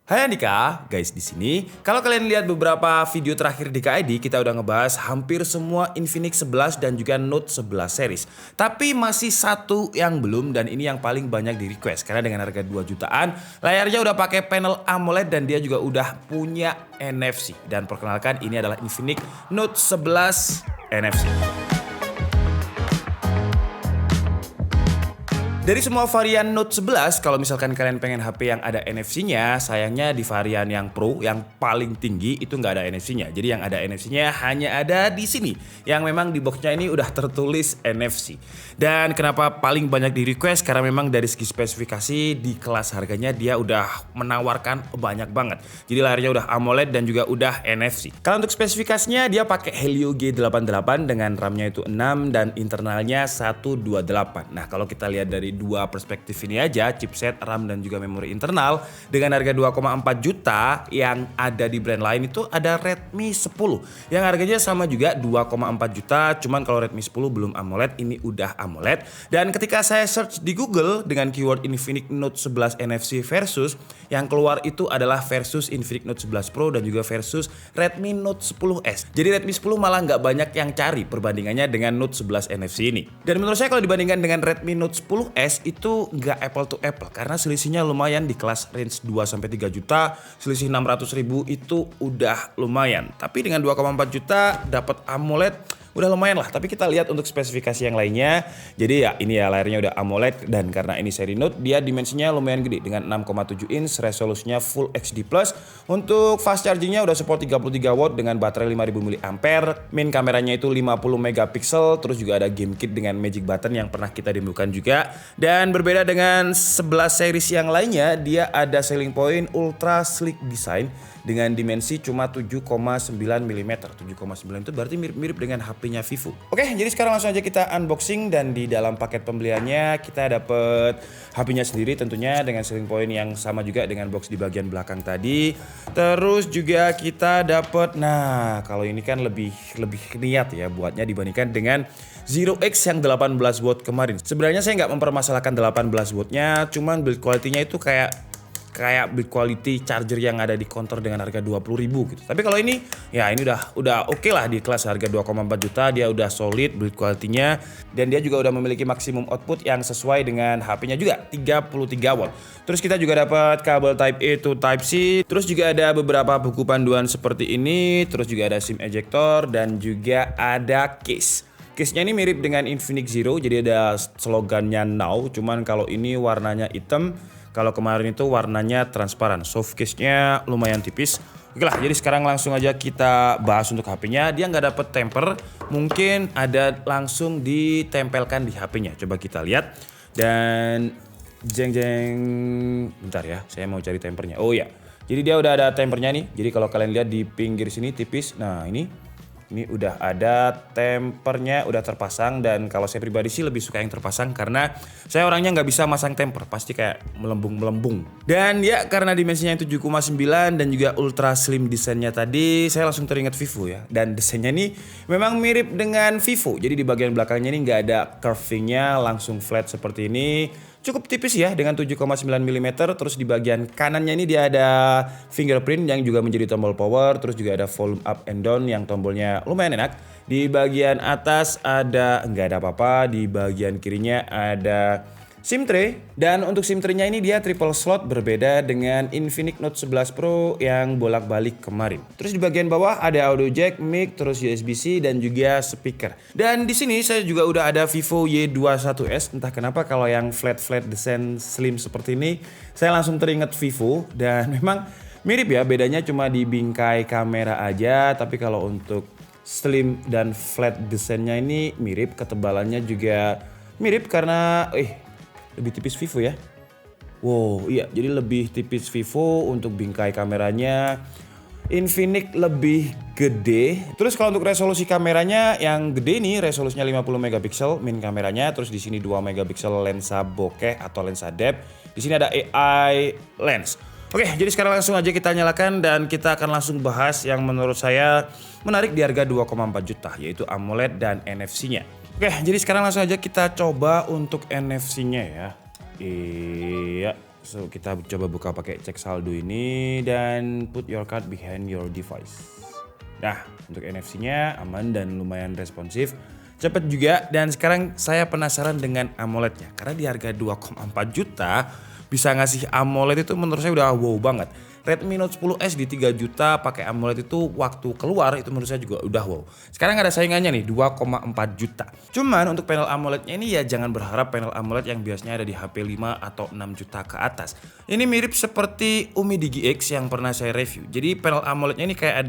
Hai Andika, guys di sini. Kalau kalian lihat beberapa video terakhir di KID, kita udah ngebahas hampir semua Infinix 11 dan juga Note 11 series. Tapi masih satu yang belum dan ini yang paling banyak di request karena dengan harga 2 jutaan, layarnya udah pakai panel AMOLED dan dia juga udah punya NFC. Dan perkenalkan ini adalah Infinix Note 11 NFC. Dari semua varian Note 11, kalau misalkan kalian pengen HP yang ada NFC-nya, sayangnya di varian yang Pro, yang paling tinggi, itu nggak ada NFC-nya. Jadi yang ada NFC-nya hanya ada di sini. Yang memang di box-nya ini udah tertulis NFC. Dan kenapa paling banyak di request? Karena memang dari segi spesifikasi, di kelas harganya dia udah menawarkan banyak banget. Jadi layarnya udah AMOLED dan juga udah NFC. Kalau untuk spesifikasinya, dia pakai Helio G88 dengan RAM-nya itu 6 dan internalnya 128. Nah, kalau kita lihat dari dua perspektif ini aja, chipset, RAM dan juga memori internal dengan harga 2,4 juta, yang ada di brand lain itu ada Redmi 10 yang harganya sama juga 2,4 juta, cuman kalau Redmi 10 belum AMOLED, ini udah AMOLED. Dan ketika saya search di Google dengan keyword Infinix Note 11 NFC versus, yang keluar itu adalah versus Infinix Note 11 Pro dan juga versus Redmi Note 10S. Jadi Redmi 10 malah nggak banyak yang cari perbandingannya dengan Note 11 NFC ini. Dan menurut saya kalau dibandingkan dengan Redmi Note 10S itu nggak apple to apple karena selisihnya lumayan di kelas range 2-3 juta, selisih 600.000 itu udah lumayan. Tapi dengan 2,4 juta dapat AMOLED udah lumayan lah. Tapi kita lihat untuk spesifikasi yang lainnya. Jadi ya ini ya layarnya udah AMOLED dan karena ini seri Note dia dimensinya lumayan gede dengan 6,7 inch, resolusinya Full HD+. Untuk fast chargingnya udah support 33 watt dengan baterai 5000 mAh. Main kameranya itu 50 megapiksel, terus juga ada game kit dengan magic button yang pernah kita demokan juga. Dan berbeda dengan 11 series yang lainnya, dia ada selling point ultra sleek design dengan dimensi cuma 7,9 mm. 7,9 itu berarti mirip-mirip dengan HP-nya Vivo. Oke, jadi sekarang langsung aja kita unboxing dan di dalam paket pembeliannya kita dapat HP-nya sendiri tentunya dengan selling point yang sama juga dengan box di bagian belakang tadi. Terus juga kita dapat, nah kalau ini kan lebih niat ya buatnya dibandingkan dengan Zero X yang 18 watt kemarin. Sebenarnya saya nggak mempermasalahkan 18 wattnya, cuman build quality-nya itu kayak build quality charger yang ada di counter dengan harga 20.000 gitu. Tapi kalau ini ya ini udah oke lah di kelas harga 2,4 juta, dia udah solid build quality-nya dan dia juga udah memiliki maksimum output yang sesuai dengan HP-nya juga 33 watt. Terus kita juga dapat kabel Type A to Type C, terus juga ada beberapa buku panduan seperti ini, terus juga ada SIM ejector dan juga ada case. Case-nya ini mirip dengan Infinix Zero, jadi ada slogannya Now, cuman kalau ini warnanya hitam. Kalau kemarin itu warnanya transparan, soft case-nya lumayan tipis. Oke lah, jadi sekarang langsung aja kita bahas untuk HP-nya. Dia nggak dapet temper, mungkin ada langsung ditempelkan di HP-nya. Coba kita lihat. Dan jeng, bentar ya, saya mau cari tempernya. Oh ya, jadi dia udah ada tempernya nih. Jadi kalau kalian lihat di pinggir sini tipis, nah ini udah ada tempernya, udah terpasang. Dan kalau saya pribadi sih lebih suka yang terpasang karena saya orangnya nggak bisa masang temper, pasti kayak melembung. Dan ya karena dimensinya 7,9 dan juga ultra slim desainnya tadi, saya langsung teringat Vivo ya. Dan desainnya ini memang mirip dengan Vivo, jadi di bagian belakangnya ini nggak ada curvingnya, langsung flat seperti ini. Cukup tipis ya dengan 7,9 mm. Terus di bagian kanannya ini dia ada fingerprint yang juga menjadi tombol power. Terus juga ada volume up and down yang tombolnya lumayan enak. Di bagian atas nggak ada apa-apa. Di bagian kirinya ada SIM tray. Dan untuk SIM tray-nya ini dia triple slot, berbeda dengan Infinix Note 11 Pro yang bolak-balik kemarin. Terus di bagian bawah ada audio jack, mic, terus USB-C dan juga speaker. Dan di sini saya juga udah ada Vivo Y21s. Entah kenapa kalau yang flat desain slim seperti ini, saya langsung teringat Vivo. Dan memang mirip ya, bedanya cuma di bingkai kamera aja. Tapi kalau untuk slim dan flat desainnya ini mirip, ketebalannya juga mirip karena lebih tipis Vivo ya. Wow, iya, jadi lebih tipis Vivo. Untuk bingkai kameranya Infinix lebih gede. Terus kalau untuk resolusi kameranya yang gede nih, resolusinya 50 megapiksel main kameranya, terus di sini 2 megapiksel lensa bokeh atau lensa depth. Di sini ada AI lens. Oke, jadi sekarang langsung aja kita nyalakan dan kita akan langsung bahas yang menurut saya menarik di harga 2,4 juta, yaitu AMOLED dan NFC-nya. Oke, jadi sekarang langsung aja kita coba untuk NFC-nya ya. Iya, So kita coba buka pakai cek saldo ini dan put your card behind your device. Nah, untuk NFC-nya aman dan lumayan responsif, cepet juga. Dan sekarang saya penasaran dengan AMOLED-nya, karena di harga 2,4 juta bisa ngasih AMOLED itu menurut saya udah wow banget. Redmi Note 10s di 3 juta pakai AMOLED itu waktu keluar itu menurut saya juga udah wow. Sekarang ada saingannya nih 2,4 juta. Cuman untuk panel AMOLED-nya ini ya jangan berharap panel AMOLED yang biasanya ada di HP 5 atau 6 juta ke atas. Ini mirip seperti Umi Digi X yang pernah saya review. Jadi panel AMOLED-nya ini kayak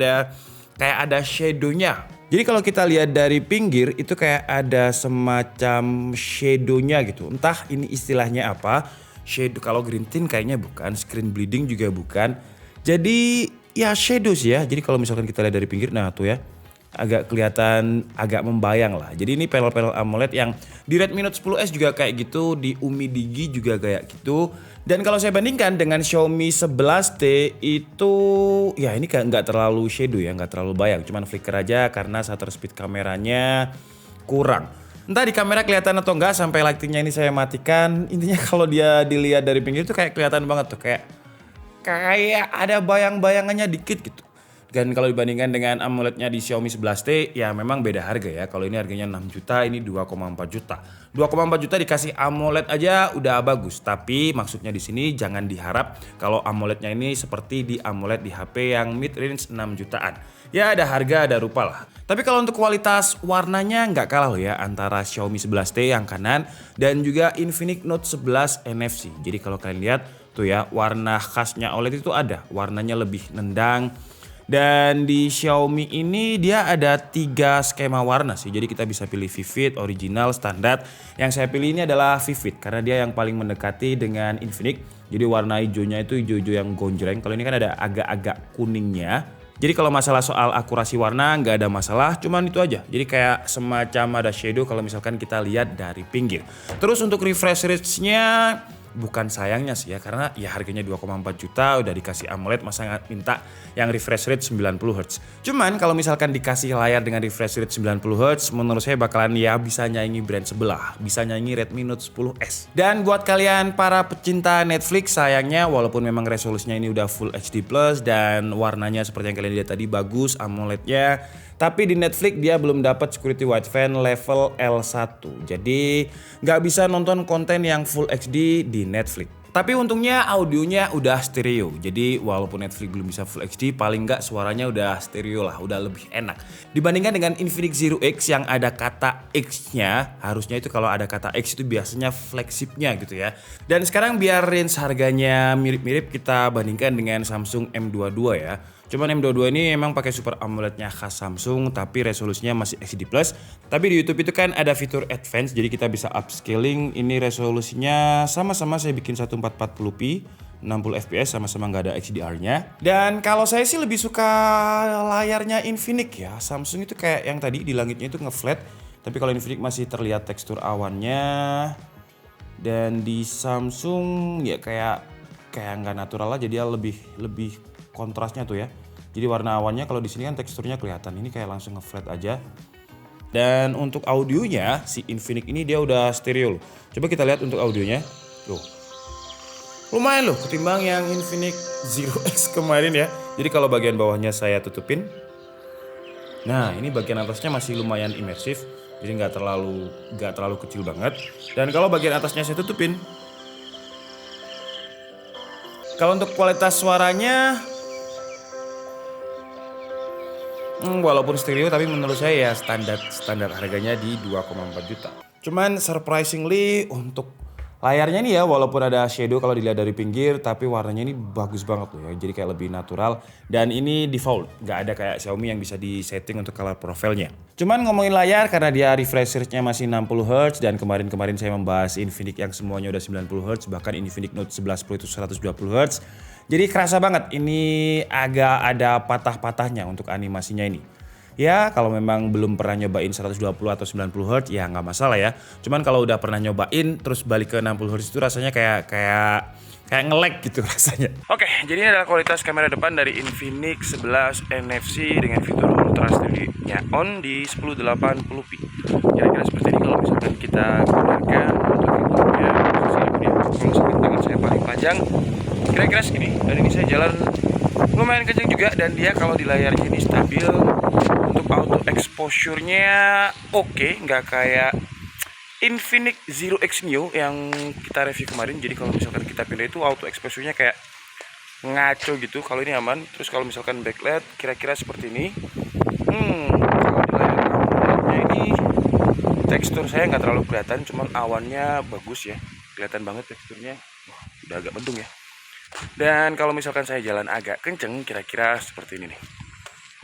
ada shadow-nya. Jadi kalau kita lihat dari pinggir itu kayak ada semacam shadow-nya gitu. Entah ini istilahnya apa. Shadow, kalau green tint kayaknya bukan, screen bleeding juga bukan. Jadi ya shadow sih ya. Jadi kalau misalkan kita lihat dari pinggir, nah tuh ya agak kelihatan agak membayang lah. Jadi ini panel-panel AMOLED yang di Redmi Note 10s juga kayak gitu, di Umi Digi juga kayak gitu. Dan kalau saya bandingkan dengan Xiaomi 11T itu ya ini nggak terlalu shadow ya, nggak terlalu bayang. Cuman flicker aja karena shutter speed kameranya kurang. Entah di kamera kelihatan atau enggak, sampai lightingnya ini saya matikan. Intinya kalau dia dilihat dari pinggir itu kayak kelihatan banget tuh, kayak ada bayang-bayangannya dikit gitu. Dan kalau dibandingkan dengan AMOLED-nya di Xiaomi 11T ya memang beda harga ya. Kalau ini harganya 6 juta, ini 2,4 juta. 2,4 juta dikasih AMOLED aja udah bagus. Tapi maksudnya di sini jangan diharap kalau AMOLED-nya ini seperti di AMOLED di HP yang mid range 6 jutaan. Ya ada harga ada rupa lah. Tapi kalau untuk kualitas warnanya nggak kalah loh ya antara Xiaomi 11T yang kanan dan juga Infinix Note 11 NFC. Jadi kalau kalian lihat tuh ya warna khasnya OLED itu ada. Warnanya lebih nendang. Dan di Xiaomi ini dia ada 3 skema warna sih. Jadi kita bisa pilih Vivid, Original, Standar. Yang saya pilih ini adalah Vivid karena dia yang paling mendekati dengan Infinix. Jadi warna hijaunya itu hijau-hijau yang gonjreng. Kalau ini kan ada agak-agak kuningnya. Jadi kalau masalah soal akurasi warna nggak ada masalah, cuman itu aja. Jadi kayak semacam ada shadow kalau misalkan kita lihat dari pinggir. Terus untuk refresh rate-nya bukan sayangnya sih ya, karena ya harganya 2,4 juta udah dikasih AMOLED, masa minta yang refresh rate 90 Hz. Cuman kalau misalkan dikasih layar dengan refresh rate 90 Hz, menurut saya bakalan ya bisa nyaingi brand sebelah, bisa nyaingi Redmi Note 10s. Dan buat kalian para pecinta Netflix, sayangnya walaupun memang resolusinya ini udah Full HD Plus dan warnanya seperti yang kalian lihat tadi bagus AMOLED-nya, tapi di Netflix dia belum dapat security wideband level L1. Jadi nggak bisa nonton konten yang Full HD di Netflix. Tapi untungnya audionya udah stereo. Jadi walaupun Netflix belum bisa Full HD, paling nggak suaranya udah stereo lah, udah lebih enak. Dibandingkan dengan Infinix Zero X yang ada kata X-nya, harusnya itu kalau ada kata X itu biasanya flagship-nya gitu ya. Dan sekarang biar range harganya mirip-mirip, kita bandingkan dengan Samsung M22 ya. Cuman M22 ini emang pakai Super AMOLED-nya khas Samsung, tapi resolusinya masih HD+. Tapi di YouTube itu kan ada fitur advance, jadi kita bisa upscaling. Ini resolusinya sama-sama saya bikin 1440p, 60 fps, sama-sama nggak ada HDR-nya. Dan kalau saya sih lebih suka layarnya Infinix ya. Samsung itu kayak yang tadi di langitnya itu nge-flat, tapi kalau Infinix masih terlihat tekstur awannya. Dan di Samsung ya kayak nggak natural aja, dia lebih kontrasnya tuh ya. Jadi warna awannya kalau di sini kan teksturnya kelihatan, ini kayak langsung nge-flat aja. Dan untuk audionya si Infinix ini dia udah stereo loh. Coba kita lihat untuk audionya. Loh. Lumayan loh ketimbang yang Infinix Zero X kemarin ya. Jadi kalau bagian bawahnya saya tutupin. Nah, ini bagian atasnya masih lumayan imersif. Jadi nggak terlalu kecil banget. Dan kalau bagian atasnya saya tutupin. Kalau untuk kualitas suaranya walaupun stereo, tapi menurut saya ya standar harganya di 2,4 juta. Cuman surprisingly untuk layarnya nih ya, walaupun ada shadow kalau dilihat dari pinggir, tapi warnanya ini bagus banget loh ya. Jadi kayak lebih natural, dan ini default, nggak ada kayak Xiaomi yang bisa disetting untuk color profile-nya. Cuman ngomongin layar, karena dia refresh rate-nya masih 60 Hz, dan kemarin saya membahas Infinix yang semuanya udah 90 Hz, bahkan Infinix Note 11 Pro itu 120 Hz. Jadi kerasa banget ini agak ada patah-patahnya untuk animasinya ini. Ya kalau memang belum pernah nyobain 120 atau 90 Hz ya nggak masalah ya. Cuman kalau udah pernah nyobain terus balik ke 60 Hz itu rasanya kayak nge-lag gitu rasanya. Oke, jadi ini adalah kualitas kamera depan dari Infinix 11 NFC dengan fitur Ultra Steady-nya on di 1080p. Kira-kira seperti ini kalau misalkan kita gunakan untuk fiturnya. Kalau misalkan tangan saya paling panjang kira-kira segini. Dan ini saya jalan lumayan kenceng juga, dan dia kalau di layarnya ini stabil. Untuk auto exposure-nya oke, nggak kayak Infinix Zero X Neo yang kita review kemarin. Jadi kalau misalkan kita pindah itu auto exposure-nya kayak ngaco gitu. Kalau ini aman. Terus kalau misalkan backlight kira-kira seperti ini. Kalau di layarnya ini tekstur saya nggak terlalu kelihatan, cuman awannya bagus ya, kelihatan banget teksturnya. Wah, udah agak mendung ya. Dan kalau misalkan saya jalan agak kenceng kira-kira seperti ini nih.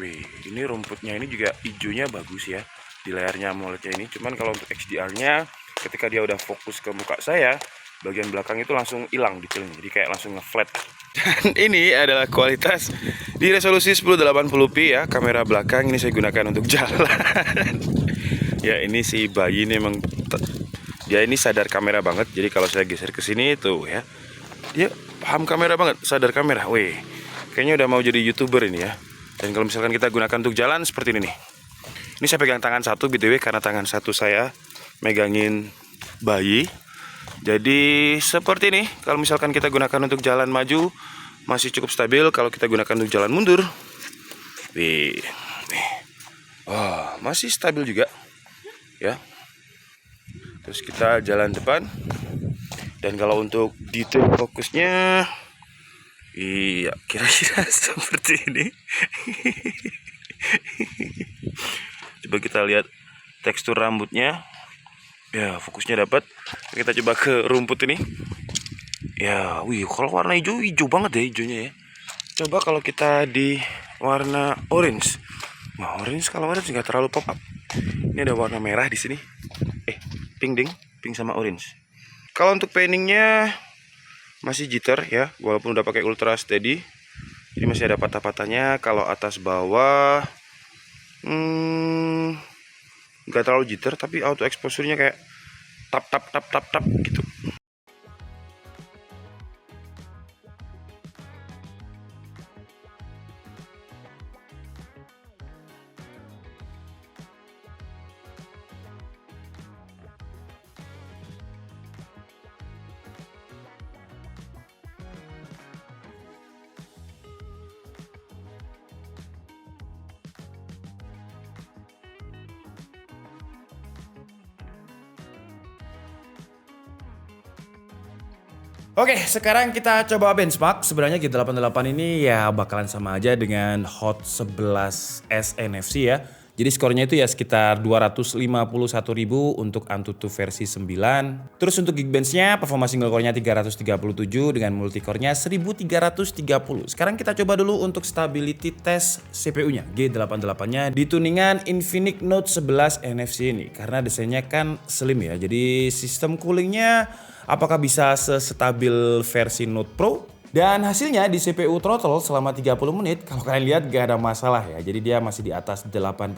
Wih, ini rumputnya ini juga hijaunya bagus ya di layarnya AMOLED-nya ini. Cuman kalau untuk XDR-nya ketika dia udah fokus ke muka saya, bagian belakang itu langsung hilang detailnya, jadi kayak langsung nge-flat. Dan ini adalah kualitas di resolusi 1080p ya, kamera belakang ini saya gunakan untuk jalan. Ya ini si bayi ini emang dia ini sadar kamera banget. Jadi kalau saya geser ke sini tuh ya, dia paham kamera banget, sadar kamera. Wih, kayaknya udah mau jadi YouTuber ini ya. Dan kalau misalkan kita gunakan untuk jalan seperti ini nih. Ini saya pegang tangan satu BTW karena tangan satu saya megangin bayi. Jadi seperti ini. Kalau misalkan kita gunakan untuk jalan maju masih cukup stabil. Kalau kita gunakan untuk jalan mundur, wih, masih stabil juga ya. Terus kita jalan depan. Dan kalau untuk detail fokusnya, iya kira-kira seperti ini. Coba kita lihat tekstur rambutnya. Ya fokusnya dapat. Kita coba ke rumput ini. Ya, wih, kalau warna hijau, hijau banget ya hijaunya ya. Coba kalau kita di warna orange. Nah, orange kalau orange nggak terlalu pop up. Ini ada warna merah di sini. Pink ding, pink sama orange. Kalau untuk panningnya masih jitter ya, walaupun udah pakai ultra steady. Jadi masih ada patah-patahnya. Kalau atas bawah nggak terlalu jitter, tapi auto exposure-nya kayak tap tap tap tap tap gitu. Oke, sekarang kita coba benchmark. Sebenarnya G88 ini ya bakalan sama aja dengan Hot 11S NFC ya. Jadi skornya itu ya sekitar 251.000 untuk Antutu versi 9. Terus untuk Geekbench-nya performa single core-nya 337 dengan multicore-nya 1330. Sekarang kita coba dulu untuk stability test CPU-nya. G88-nya di tuningan Infinix Note 11 NFC ini. Karena desainnya kan slim ya. Jadi sistem coolingnya apakah bisa sestabil versi Note Pro? Dan hasilnya di CPU throttle selama 30 menit kalau kalian lihat gak ada masalah ya. Jadi dia masih di atas 80%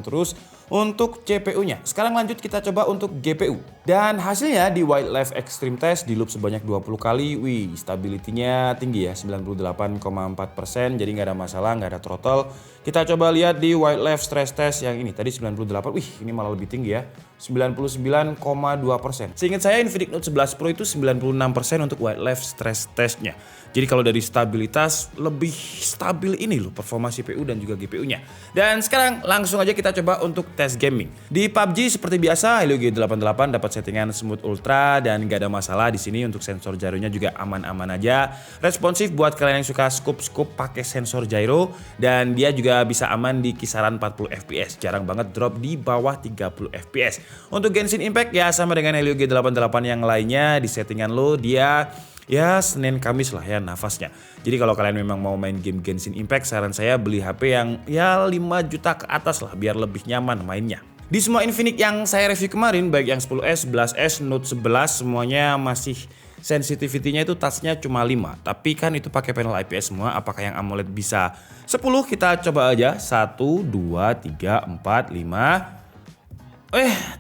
terus untuk CPU-nya. Sekarang lanjut kita coba untuk GPU. Dan hasilnya di Wildlife Extreme Test di loop sebanyak 20 kali. Wih, stability-nya tinggi ya, 98,4%. Jadi gak ada masalah, gak ada throttle. Kita coba lihat di Wildlife Stress Test yang ini tadi 98. Wih, ini malah lebih tinggi ya, 99,2%. Seingat saya Infinix Note 11 Pro itu 96% untuk Wildlife Stress Test-nya. Jadi kalau dari stabilitas lebih stabil ini loh performa CPU dan juga GPU-nya. Dan sekarang langsung aja kita coba untuk tes gaming. Di PUBG seperti biasa Helio G88 dapat settingan smooth ultra dan gak ada masalah di sini. Untuk sensor gyronya juga aman-aman aja. Responsif buat kalian yang suka scope pakai sensor gyro, dan dia juga bisa aman di kisaran 40 fps. Jarang banget drop di bawah 30 fps. Untuk Genshin Impact ya sama dengan Helio G88 yang lainnya, di settingan lo dia ya Senin Kamis lah ya nafasnya. Jadi kalau kalian memang mau main game Genshin Impact, saran saya beli HP yang ya 5 juta ke atas lah biar lebih nyaman mainnya. Di semua Infinix yang saya review kemarin, baik yang 10S, 11S, Note 11 semuanya masih sensitivity-nya itu touch-nya cuma 5. Tapi kan itu pakai panel IPS semua. Apakah yang AMOLED bisa 10? Kita coba aja. 1, 2, 3, 4, 5.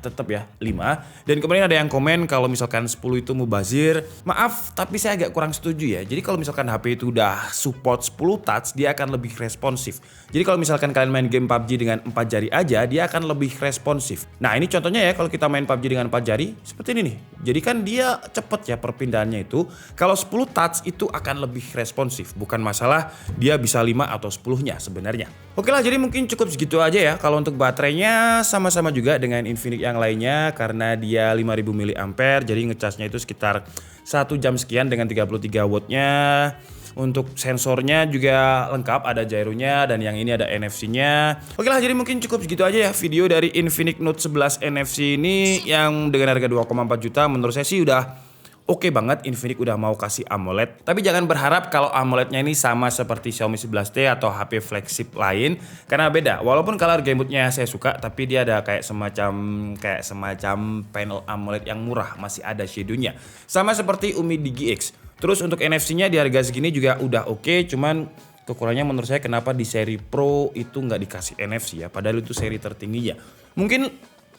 Tetap ya 5. Dan kemudian ada yang komen kalau misalkan 10 itu mubazir. Maaf, tapi saya agak kurang setuju ya. Jadi kalau misalkan HP itu udah support 10 touch, dia akan lebih responsif. Jadi kalau misalkan kalian main game PUBG dengan 4 jari aja, dia akan lebih responsif. Nah ini contohnya ya, kalau kita main PUBG dengan 4 jari, seperti ini nih. Jadi kan dia cepet ya perpindahannya itu. Kalau 10 touch itu akan lebih responsif. Bukan masalah dia bisa 5 atau 10-nya sebenarnya. Oke lah, jadi mungkin cukup segitu aja ya. Kalau untuk baterainya sama-sama juga dengan Infinix yang lainnya karena dia 5000 mAh, jadi ngecasnya itu sekitar 1 jam sekian dengan 33 wattnya. Untuk sensornya juga lengkap, ada gyronya dan yang ini ada NFC-nya. Oke lah, jadi mungkin cukup segitu aja ya video dari Infinix Note 11 NFC ini yang dengan harga 2,4 juta menurut saya sih udah oke banget. Infinix udah mau kasih AMOLED. Tapi jangan berharap kalau AMOLED-nya ini sama seperti Xiaomi 11T atau HP flagship lain. Karena beda. Walaupun color gamut-nya saya suka, tapi dia ada kayak semacam panel AMOLED yang murah. Masih ada shadow-nya. Sama seperti Umi Digi X. Terus untuk NFC-nya di harga segini juga udah oke. Cuman kekurangannya menurut saya kenapa di seri Pro itu nggak dikasih NFC ya. Padahal itu seri tertingginya. Mungkin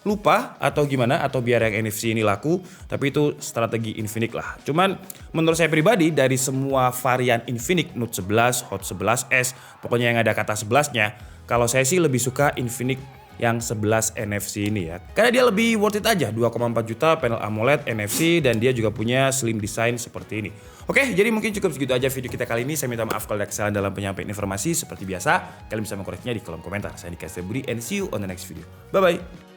lupa atau gimana, atau biar yang NFC ini laku, tapi itu strategi Infinix lah. Cuman menurut saya pribadi dari semua varian Infinix Note 11, Hot 11s, pokoknya yang ada kata 11-nya, kalau saya sih lebih suka Infinix yang 11 NFC ini ya. Karena dia lebih worth it aja, 2,4 juta, panel AMOLED, NFC, dan dia juga punya slim design seperti ini. Oke, jadi mungkin cukup segitu aja video kita kali ini. Saya minta maaf kalau ada kesalahan dalam penyampaian informasi. Seperti biasa, kalian bisa mengkoreksinya di kolom komentar. Saya Dika Budi and see you on the next video. Bye-bye.